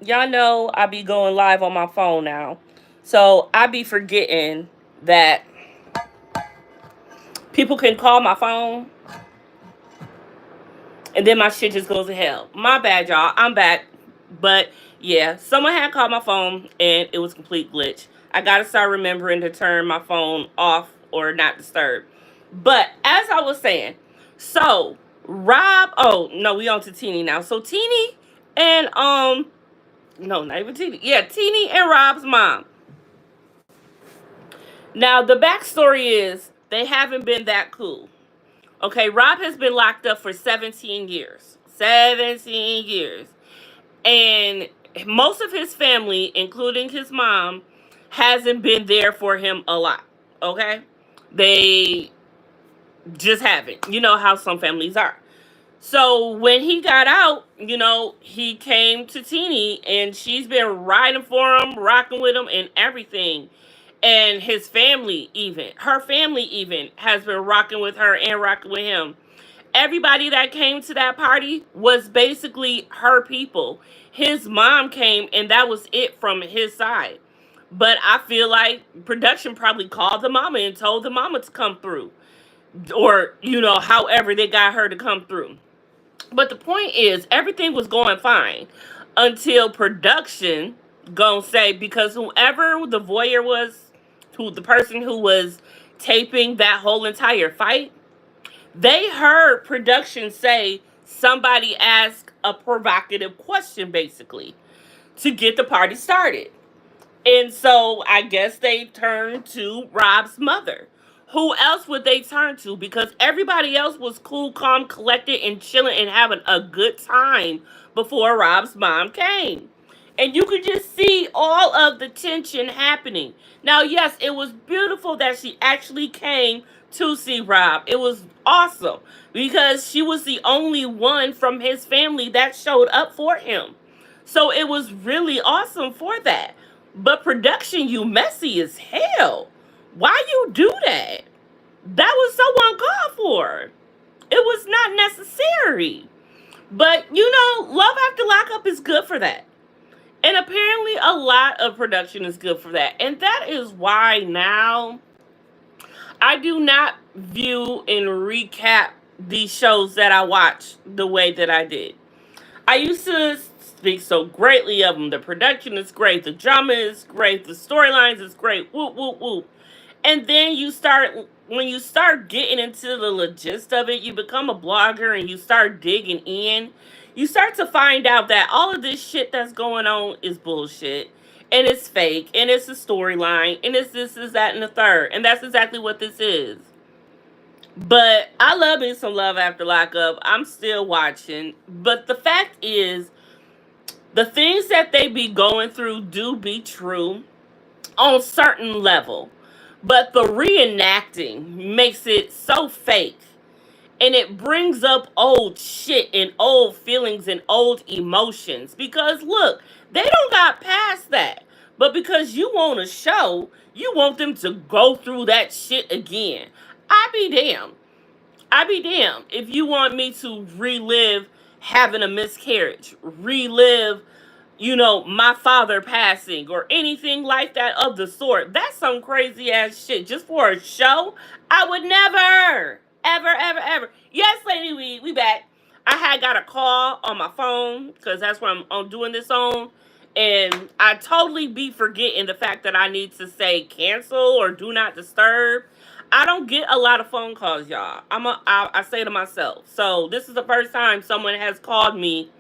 y'all know I be going live on my phone now. So I be forgetting that people can call my phone and then my shit just goes to hell. My bad, y'all. I'm back. But yeah, someone had called my phone and it was a complete glitch. I gotta start remembering to turn my phone off or not disturb. But as I was saying, so Rob, oh no, we on to Teeny now. So Teeny and no, not even Teeny. Yeah, Teeny and Rob's mom. Now the backstory is they haven't been that cool. Okay, Rob has been locked up for 17 years. 17 years. And most of his family, including his mom, hasn't been there for him a lot. Okay? They just haven't. You know how some families are. So when he got out, he came to Teeny and she's been riding for him, rocking with him, and everything. And his family, even, her family, even, has been rocking with her and rocking with him. Everybody that came to that party was basically her people. His mom came, and that was it from his side. But I feel like production probably called the mama and told the mama to come through. Or, however they got her to come through. But the point is, everything was going fine until production gonna say, because whoever the voyeur was, who the person who was taping that whole entire fight, they heard production say somebody asked a provocative question, basically, to get the party started. And so I guess they turned to Rob's mother. Who else would they turn to? Because everybody else was cool, calm, collected, and chilling and having a good time before Rob's mom came. And you could just see all of the tension happening. Now, yes, it was beautiful that she actually came to see Rob. It was awesome because she was the only one from his family that showed up for him. So it was really awesome for that. But production, you messy as hell. Why you do that? That was so uncalled for. It was not necessary. But Love After Lockup is good for that. And apparently a lot of production is good for that. And that is why now I do not view and recap these shows that I watch the way that I did. I used to speak so greatly of them. The production is great, the drama is great, the storylines is great. Whoop whoop whoop. And then when you start getting into the gist of it, you become a blogger and you start digging in. You start to find out that all of this shit that's going on is bullshit. And it's fake. And it's a storyline. And it's this, is that, and the third. And that's exactly what this is. But I love me some Love After Lockup. I'm still watching. But the fact is, the things that they be going through do be true on a certain level. But the reenacting makes it so fake. And it brings up old shit and old feelings and old emotions. Because look, they don't got past that. But because you want a show, you want them to go through that shit again. I be damned. I be damned if you want me to relive having a miscarriage, relive, my father passing or anything like that of the sort. That's some crazy ass shit. Just for a show, I would never, ever, ever, ever. Yes, lady, we back. I had got a call on my phone because that's what I'm doing this on. And I totally be forgetting the fact that I need to say cancel or do not disturb. I don't get a lot of phone calls, y'all. I say to myself. So this is the first time someone has called me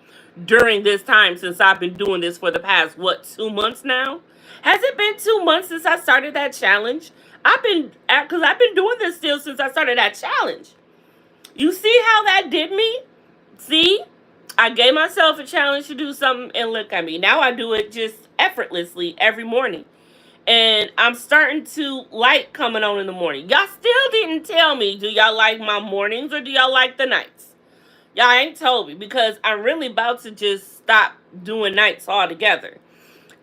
during this time since I've been doing this for the past, 2 months now? Has it been 2 months since I started that challenge? Because I've been doing this still since I started that challenge. You see how that did me? See? I gave myself a challenge to do something and look at me. Now I do it just effortlessly every morning. And I'm starting to like coming on in the morning. Y'all still didn't tell me, do y'all like my mornings or do y'all like the nights? Y'all ain't told me because I'm really about to just stop doing nights altogether.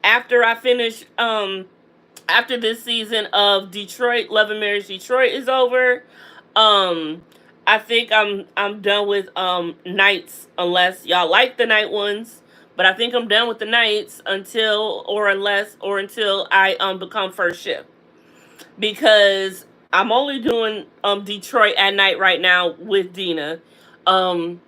After I finish, after this season of Detroit, Love and Marriage Detroit is over, um, I think I'm done with nights unless y'all like the night ones. But I think I'm done with the nights until I become first shift, because I'm only doing Detroit at night right now with Dina. Um,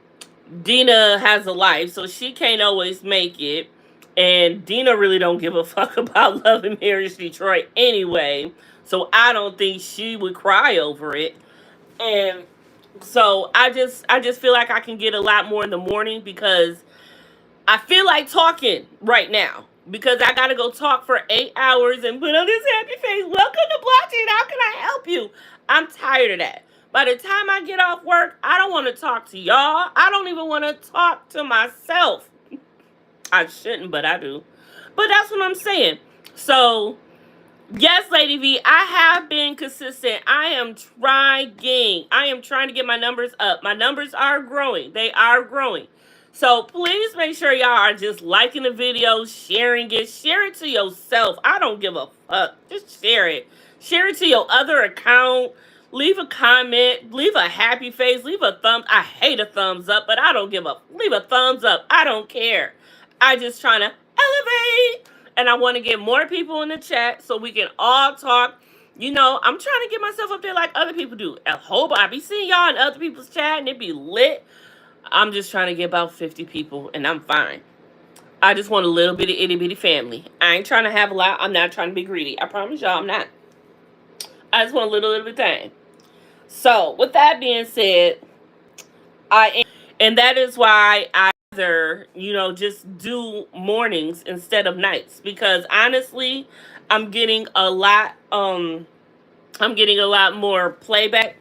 Dina has a life, so she can't always make it. And Dina really don't give a fuck about Love and Marriage Detroit anyway. So I don't think she would cry over it. And so I just feel like I can get a lot more in the morning, because I feel like talking right now, because I gotta go talk for 8 hours and put on this happy face. Welcome to blockchain. How can I help you? I'm tired of that. By the time I get off work, I don't want to talk to y'all. I don't even want to talk to myself. I shouldn't, but I do. But that's what I'm saying. So, yes, Lady V, I have been consistent. I am trying. I am trying to get my numbers up. My numbers are growing. They are growing. So please make sure y'all are just liking the video, sharing it. Share it to yourself. I don't give a fuck. Just share it. Share it to your other account. Leave a comment. Leave a happy face. Leave a thumb. I hate a thumbs up, but I don't give a. Leave a thumbs up. I don't care. I just trying to elevate. And I want to get more people in the chat so we can all talk. You know, I'm trying to get myself up there like other people do. I be seeing y'all in other people's chat and it be lit. I'm just trying to get about 50 people and I'm fine. I just want a little bitty itty bitty family. I ain't trying to have a lot. I'm not trying to be greedy. I promise y'all I'm not. I just want a little bit thing. So with that being said, and that is why I rather, just do mornings instead of nights, because honestly, I'm getting a lot more playback.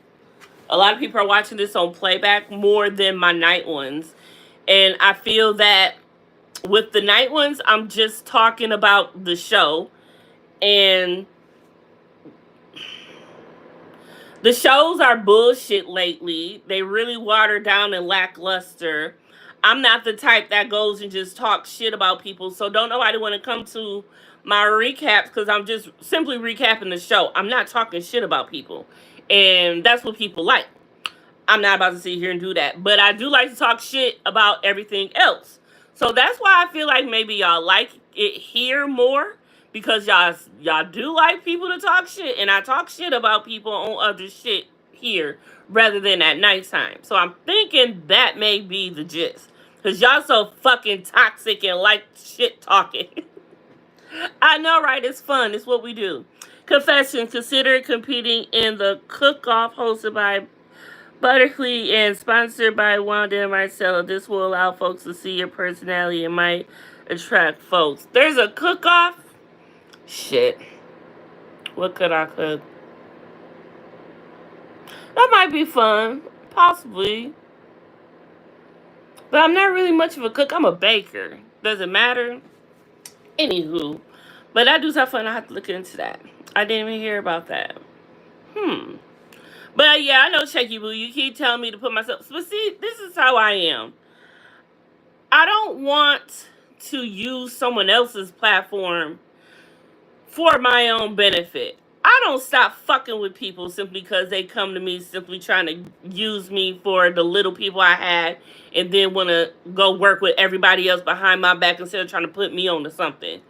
A lot of people are watching this on playback more than my night ones. And I feel that with the night ones, I'm just talking about the show. And the shows are bullshit lately. They really watered down and lackluster. I'm not the type that goes and just talks shit about people. So don't nobody want to come to my recaps, because I'm just simply recapping the show. I'm not talking shit about people. And that's what people like. I'm not about to sit here and do that. But I do like to talk shit about everything else. So that's why I feel like maybe y'all like it here more, because y'all do like people to talk shit, and I talk shit about people on other shit here rather than at nighttime. So I'm thinking that may be the gist, because y'all so fucking toxic and like shit talking. I know, right? It's fun. It's what we do. Confession: consider competing in the cook-off hosted by Buttercly and sponsored by Wanda and Marcella. This will allow folks to see your personality and might attract folks. There's a cook-off? Shit. What could I cook? That might be fun. Possibly. But I'm not really much of a cook. I'm a baker. Does it matter? Anywho. But that does have fun. I have to look into that. I didn't even hear about that. But yeah, I know, Checky Boo, you keep telling me to put myself. But see, this is how I am. I don't want to use someone else's platform for my own benefit. I don't stop fucking with people simply because they come to me simply trying to use me for the little people I had, and then want to go work with everybody else behind my back instead of trying to put me on to something.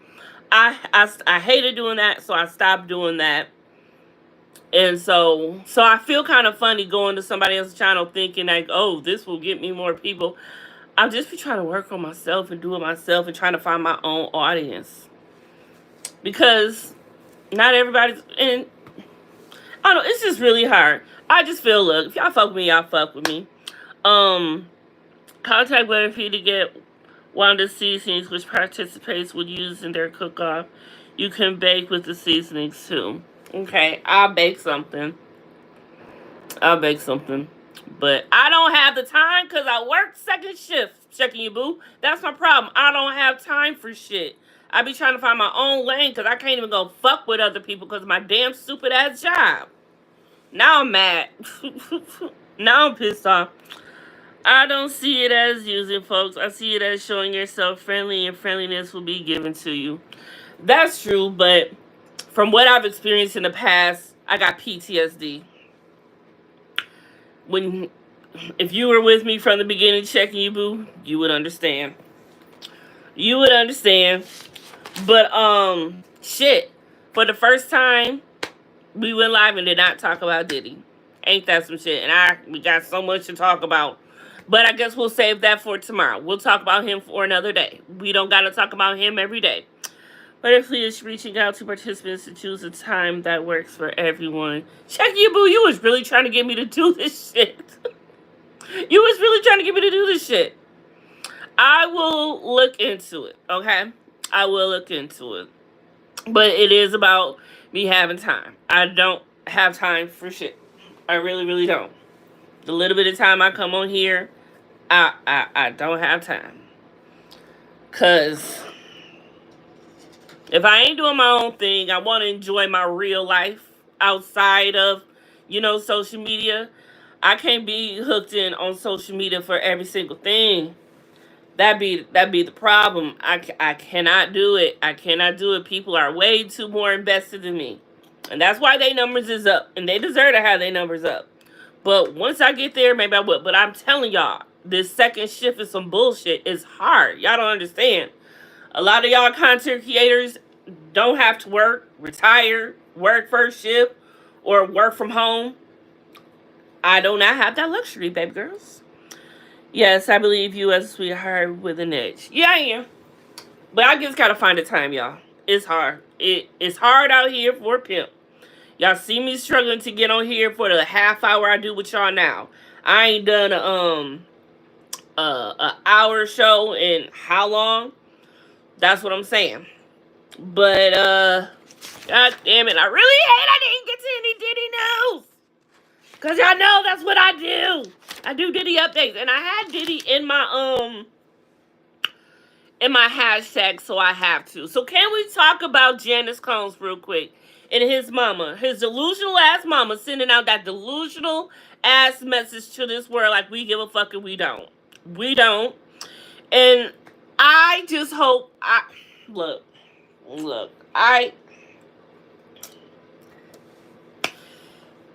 I hated doing that, so I stopped doing that. And so I feel kind of funny going to somebody else's channel thinking like, oh, this will get me more people. I'll just be trying to work on myself and do it myself and trying to find my own audience. Because not everybody's, and I don't know, it's just really hard. I just feel, look, if y'all fuck with me, y'all fuck with me. Contact Butterfree to get Wanda seasonings, which participants would use in their cook-off. You can bake with the seasonings too. Okay, I'll bake something. But I don't have the time because I work second shift, checking you, boo. That's my problem. I don't have time for shit. I be trying to find my own lane because I can't even go fuck with other people because of my damn stupid ass job. Now I'm mad. Now I'm pissed off. I don't see it as using folks. I see it as showing yourself friendly, and friendliness will be given to you. That's true, but from what I've experienced in the past, I got PTSD. If you were with me from the beginning, checking you, boo, you would understand. You would understand. But shit. For the first time, we went live and did not talk about Diddy. Ain't that some shit? And we got so much to talk about. But I guess we'll save that for tomorrow. We'll talk about him for another day. We don't gotta talk about him every day. But if he is reaching out to participants to choose a time that works for everyone. Check you, boo. You was really trying to get me to do this shit. You was really trying to get me to do this shit. I will look into it, okay? I will look into it. But it is about me having time. I don't have time for shit. I really, really don't. The little bit of time I come on here, I don't have time. Because if I ain't doing my own thing, I want to enjoy my real life outside of, social media. I can't be hooked in on social media for every single thing. That'd be the problem. I cannot do it. I cannot do it. People are way too more invested in me. And that's why their numbers is up. And they deserve to have their numbers up. But once I get there, maybe I will. But I'm telling y'all, this second shift is some bullshit. It's hard. Y'all don't understand. A lot of y'all content creators don't have to work, retire, work first shift, or work from home. I do not have that luxury, baby girls. Yes, I believe you as a sweetheart with an edge. Yeah, I am. But I just gotta find the time, y'all. It's hard. It's hard out here for a pimp. Y'all see me struggling to get on here for the half hour I do with y'all now. I ain't done a hour show in how long? That's what I'm saying. But god damn it, I really hate I didn't get to any Diddy news. Cause y'all know that's what I do. I do Diddy updates, and I had Diddy in my hashtag, so I have to. So can we talk about Janice Combs real quick and his mama, his delusional ass mama, sending out that delusional ass message to this world like we give a fuck and we don't. We don't. And I just hope look.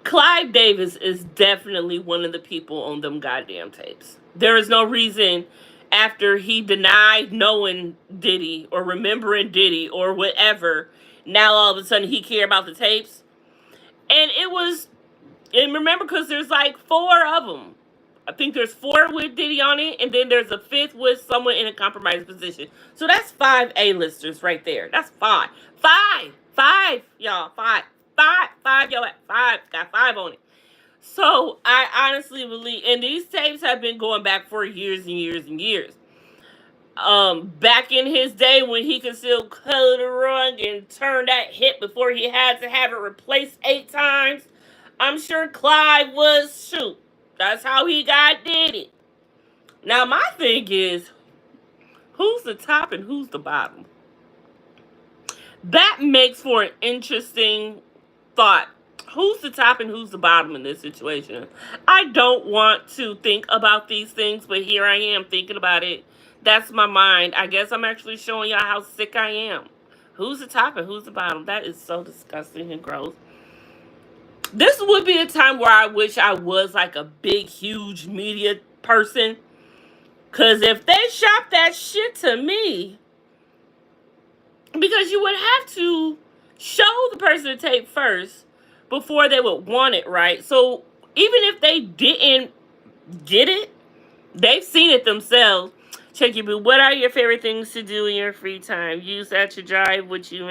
Clive Davis is definitely one of the people on them goddamn tapes. There is no reason after he denied knowing Diddy or remembering Diddy or whatever, now all of a sudden he care about the tapes. And remember, because there's like 4 of them. I think there's 4 with Diddy on it, and then there's a 5th with someone in a compromised position. So that's 5 A-listers right there. That's 5. 5, y'all. 5, y'all. 5. Got 5 on it. So I honestly believe, and these tapes have been going back for years and years and years. Back in his day when he could still color the rug and turn that hit before he had to have it replaced 8 times, I'm sure Clive was, shoot, that's how he got Diddy. Now my thing is, who's the top and who's the bottom? That makes for an interesting thought. Who's the top and who's the bottom in this situation? I don't want to think about these things, but here I am thinking about it. That's my mind. I guess I'm actually showing y'all how sick I am. Who's the top and who's the bottom? That is so disgusting and gross. This would be a time where I wish I was like a big, huge media person. Because if they shop that shit to me, because you would have to show the person the tape first before they would want it, right? So even if they didn't get it, they've seen it themselves. Check your boo. What are your favorite things to do in your free time? Use that to drive what you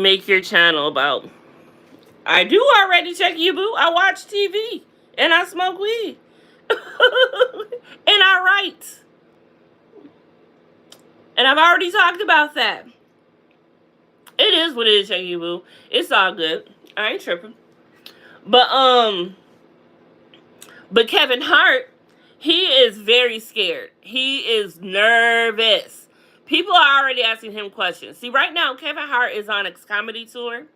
make your channel about. I do already, check you boo. I watch TV and I smoke weed. And I write. And I've already talked about that. It is what it is, check you boo. It's all good. I ain't tripping. But Kevin Hart, he is very scared. He is nervous. People are already asking him questions. See, right now, Kevin Hart is on a comedy tour.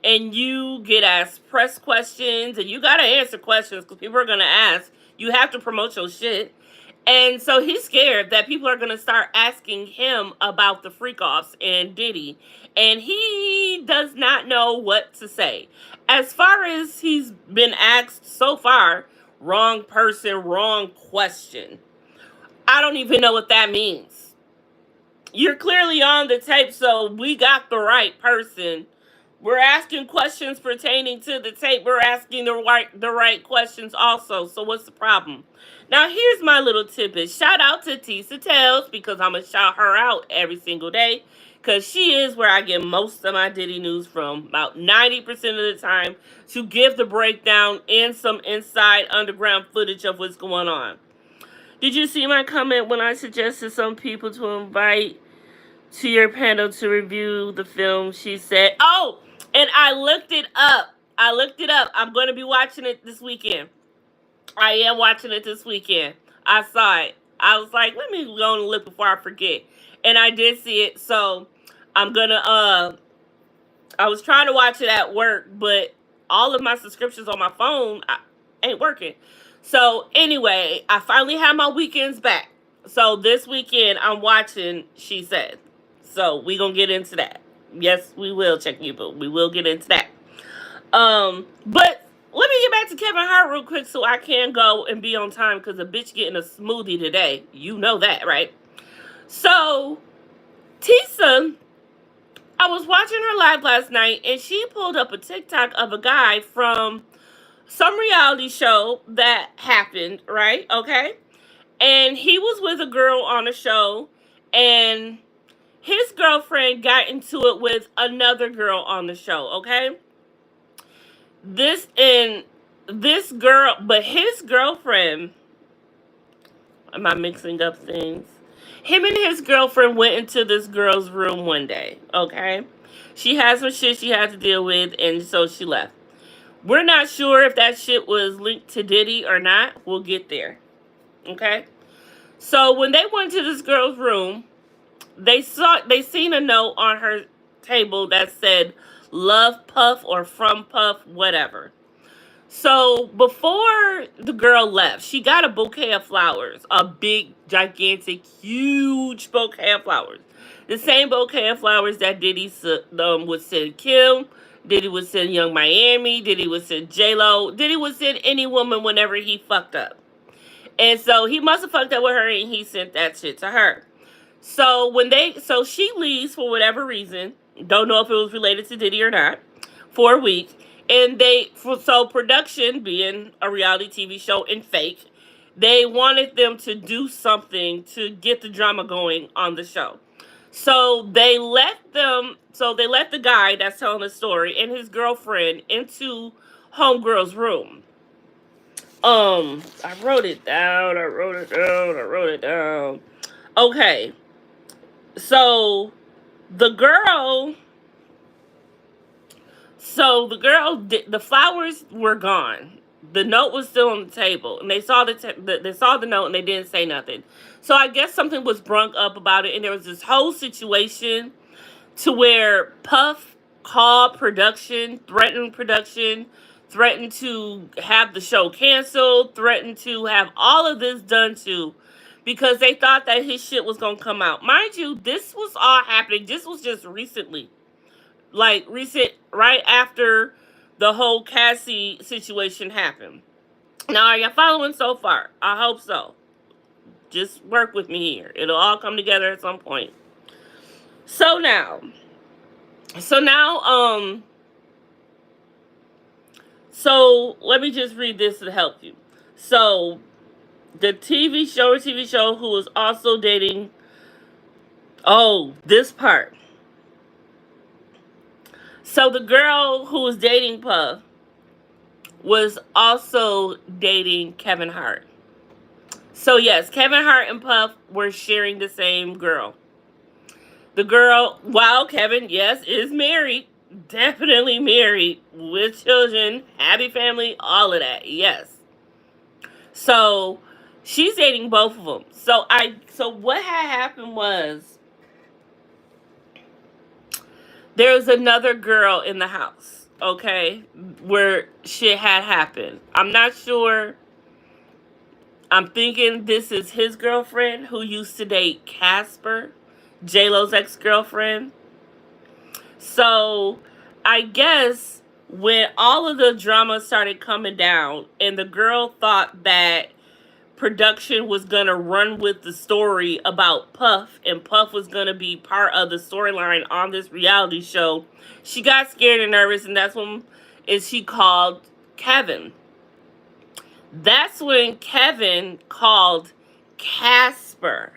And you get asked press questions. And you got to answer questions because people are going to ask. You have to promote your shit. And so he's scared that people are going to start asking him about the freak-offs and Diddy. And he does not know what to say. As far as he's been asked so far, wrong person, wrong question. I don't even know what that means. You're clearly on the tape, so we got the right person. We're asking questions pertaining to the tape. We're asking the right questions also. So what's the problem? Now here's my little tidbit. Shout out to Tisa Tells, because I'm gonna shout her out every single day, because she is where I get most of my Diddy news from. About 90% of the time, to give the breakdown and some inside underground footage of what's going on. Did you see my comment when I suggested some people to invite to your panel to review the film? She said, oh, and I looked it up. I'm going to be watching it this weekend. I am watching it this weekend. I saw it. I was like, let me go and look before I forget. And I did see it. So I'm going to, I was trying to watch it at work, but all of my subscriptions on my phone ain't working. So anyway, I finally have my weekends back. So this weekend I'm watching She Said. So we gonna get into that. Yes, we will, check you, but we will get into that. But let me get back to Kevin Hart real quick so I can go and be on time, because a bitch getting a smoothie today. You know that, right? So Tisa, I was watching her live last night, and she pulled up a TikTok of a guy from some reality show that happened, right? Okay. And he was with a girl on a show, and his girlfriend got into it with another girl on the show, okay? This girl, but his girlfriend, am I mixing up things? Him and his girlfriend went into this girl's room one day, okay? She had some shit she had to deal with, and so she left. We're not sure if that shit was linked to Diddy or not. We'll get there, okay? So when they went to this girl's room, they seen a note on her table that said "Love Puff" or "From Puff," whatever. So before the girl left, she got a bouquet of flowers, a big, gigantic, huge bouquet of flowers. The same bouquet of flowers that Diddy would send Kim, Diddy would send Young Miami, Diddy would send J-Lo, Diddy would send any woman whenever he fucked up. And so he must have fucked up with her, and he sent that shit to her. So so she leaves for whatever reason. Don't know if it was related to Diddy or not. For a week. And so production, being a reality TV show and fake, they wanted them to do something to get the drama going on the show. So they let the guy that's telling the story and his girlfriend into homegirl's room. I wrote it down. Okay. So the girl, the flowers were gone. The note was still on the table, and they saw the note, and they didn't say nothing. So I guess something was brung up about it, and there was this whole situation to where Puff called production, threatened to have the show canceled, threatened to have all of this done to, because they thought that his shit was going to come out. Mind you, this was all happening. This was just recently. Like, right after the whole Cassie situation happened. Now, are you following so far? I hope so. Just work with me here. It'll all come together at some point. So now, let me just read this to help you. So, the TV show who was also dating, this part. So the girl who was dating Puff was also dating Kevin Hart. So yes, Kevin Hart and Puff were sharing the same girl. The girl, while Kevin, yes, is married, definitely married, with children, happy family, all of that, yes. So she's dating both of them. So what had happened was, there's another girl in the house, okay, where shit had happened. I'm not sure. I'm thinking this is his girlfriend who used to date Casper, J-Lo's ex-girlfriend. So I guess when all of the drama started coming down and the girl thought that production was going to run with the story about Puff, and Puff was going to be part of the storyline on this reality show, she got scared and nervous, and that's when she called Kevin. That's when Kevin called Casper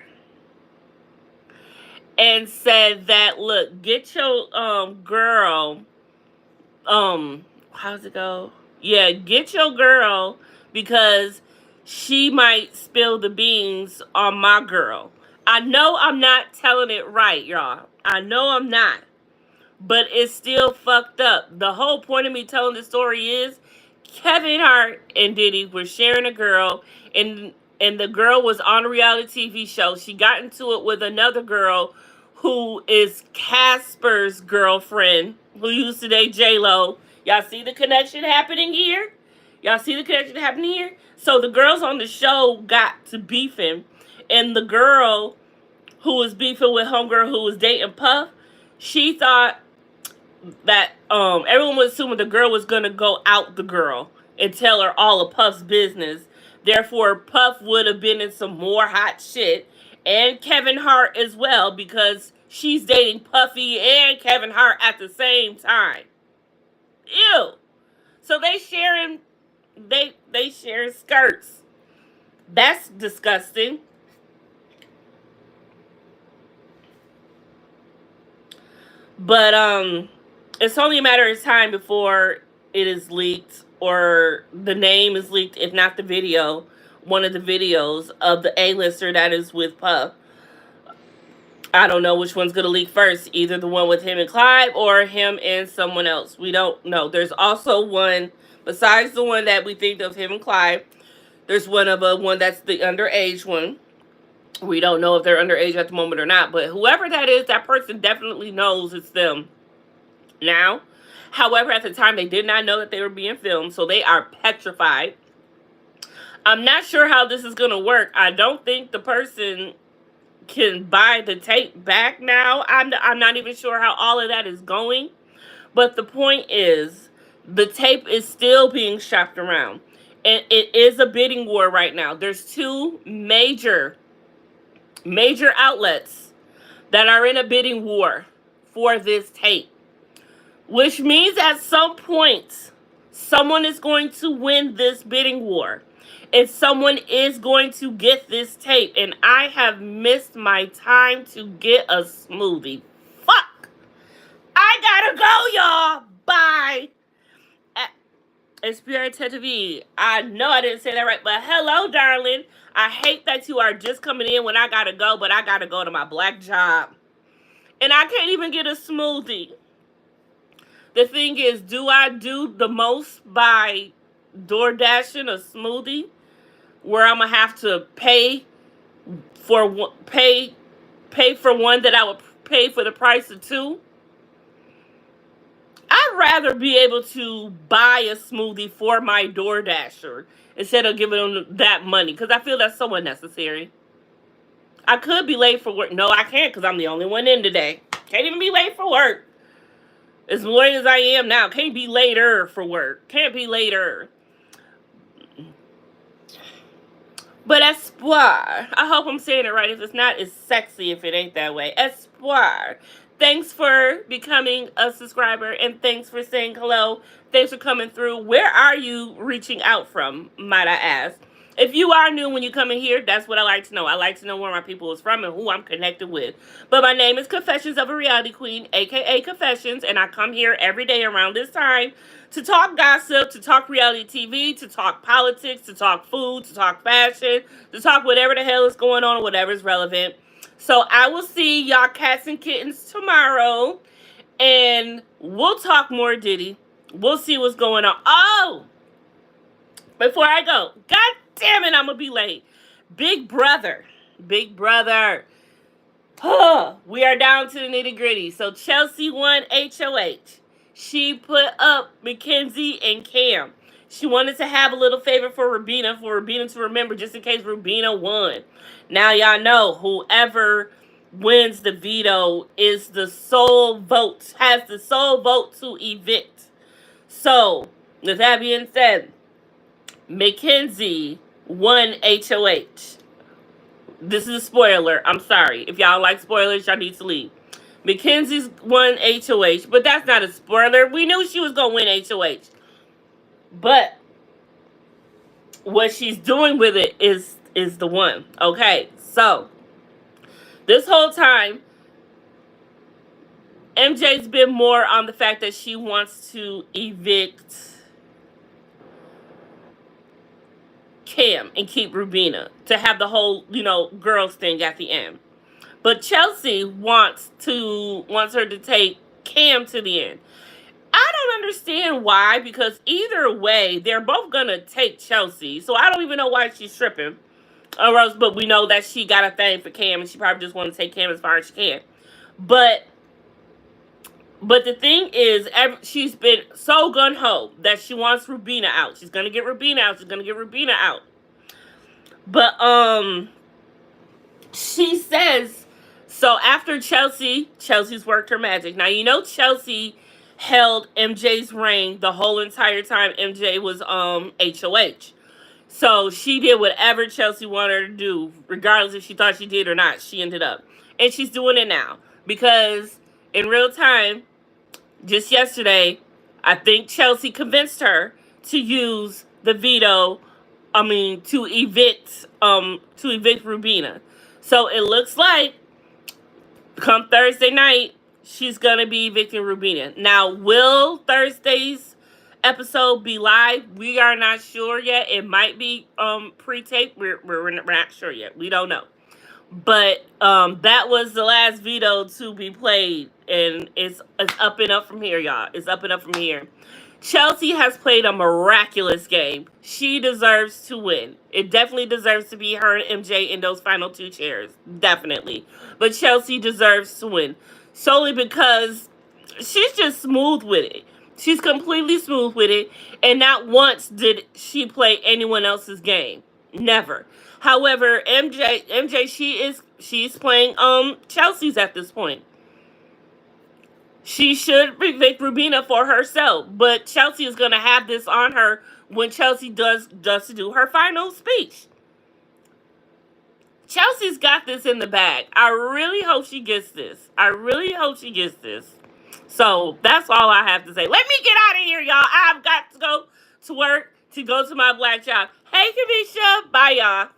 and said that, look, get your girl, how's it go? Yeah, get your girl, because she might spill the beans on my girl. I know I'm not telling it right, y'all. I know I'm not. But it's still fucked up. The whole point of me telling the story is Kevin Hart and Diddy were sharing a girl, and the girl was on a reality TV show. She got into it with another girl who is Casper's girlfriend, who used to date J-Lo. Y'all see the connection happening here? Y'all see the connection happening here? So the girls on the show got to beefing, and the girl who was beefing with homegirl who was dating Puff, she thought that everyone was assuming the girl was gonna go out the girl and tell her all of Puff's business. Therefore, Puff would have been in some more hot shit, and Kevin Hart as well, because she's dating Puffy and Kevin Hart at the same time. Ew. So they sharing skirts. That's disgusting. But it's only a matter of time before it is leaked, or the name is leaked, if not the video, one of the videos of the A-lister that is with Puff. I don't know which one's going to leak first, either the one with him and Clive or him and someone else. We don't know. There's also one, besides the one that we think of him and Clive, there's one that's the underage one. We don't know if they're underage at the moment or not, but whoever that is, that person definitely knows it's them now. However, at the time, they did not know that they were being filmed, so they are petrified. I'm not sure how this is going to work. I don't think the person can buy the tape back now. I'm not even sure how all of that is going. But the point is, the tape is still being shopped around. And it is a bidding war right now. There's two major outlets that are in a bidding war for this tape. Which means at some point, someone is going to win this bidding war. And someone is going to get this tape. And I have missed my time to get a smoothie. Fuck! I gotta go, y'all! Bye! Espirita TV. I know I didn't say that right, but hello, darling. I hate that you are just coming in when I gotta go, but I gotta go to my black job. And I can't even get a smoothie. The thing is, do I do the most by DoorDashing a smoothie where I'm gonna have to pay for one that I would pay for the price of two? I'd rather be able to buy a smoothie for my DoorDasher instead of giving them that money, because I feel that's so unnecessary. I could be late for work. No, I can't, because I'm the only one in today. Can't even be late for work. As late as I am now. Can't be later for work. Can't be later. But espoir. I hope I'm saying it right. If it's not, it's sexy if it ain't that way. Espoir. Thanks for becoming a subscriber. And thanks for saying hello. Thanks for coming through. Where are you reaching out from, might I ask? If you are new when you come in here, that's what I like to know. I like to know where my people is from and who I'm connected with. But my name is Confessions of a Reality Queen, a.k.a. Confessions, and I come here every day around this time to talk gossip, to talk reality TV, to talk politics, to talk food, to talk fashion, to talk whatever the hell is going on, whatever is relevant. So I will see y'all cats and kittens tomorrow, and we'll talk more Diddy. We'll see what's going on. Oh! Before I go, God damn it, I'm going to be late. Big brother. We are down to the nitty gritty. So Chelsea won HOH. She put up Mackenzie and Cam. She wanted to have a little favor for Rubina to remember, just in case Rubina won. Now y'all know whoever wins the veto is the sole vote, has the sole vote to evict. So, with that being said, Mackenzie won HOH. This is a spoiler. I'm sorry. If y'all like spoilers, y'all need to leave. Mackenzie's won HOH, but that's not a spoiler. We knew she was going to win HOH. But what she's doing with it is the one. Okay, so this whole time, MJ's been more on the fact that she wants to evict Cam and keep Rubina to have the whole, girls thing at the end. But Chelsea wants her to take Cam to the end. I don't understand why, because either way, they're both gonna take Chelsea. So I don't even know why she's tripping. Or else, but we know that she got a thing for Cam, and she probably just want to take Cam as far as she can. But the thing is, she's been so gun-ho that she wants Rubina out. She's gonna get Rubina out. She's gonna get Rubina out. But she says, so after Chelsea's worked her magic. Now you know Chelsea held MJ's reign the whole entire time MJ was HOH. So she did whatever Chelsea wanted her to do, regardless if she thought she did or not. She ended up. And she's doing it now. Because in real time, just yesterday, I think Chelsea convinced her to use the veto, to evict Rubina. So it looks like come Thursday night, she's going to be evicting Rubina. Now, will Thursday's episode be live? We are not sure yet. It might be pre-taped. We're not sure yet. We don't know. But that was the last veto to be played. And it's up and up from here, y'all. It's up and up from here. Chelsea has played a miraculous game. She deserves to win. It definitely deserves to be her and MJ in those final 2 chairs. Definitely. But Chelsea deserves to win. Solely because she's just smooth with it. She's completely smooth with it. And not once did she play anyone else's game. Never. However, MJ, she's playing Chelsea's at this point. She should evict Rubina for herself, but Chelsea is going to have this on her when Chelsea does do her final speech. Chelsea's got this in the bag. I really hope she gets this. So that's all I have to say. Let me get out of here, y'all. I've got to go to work to go to my black job. Hey, Kamisha. Bye, y'all.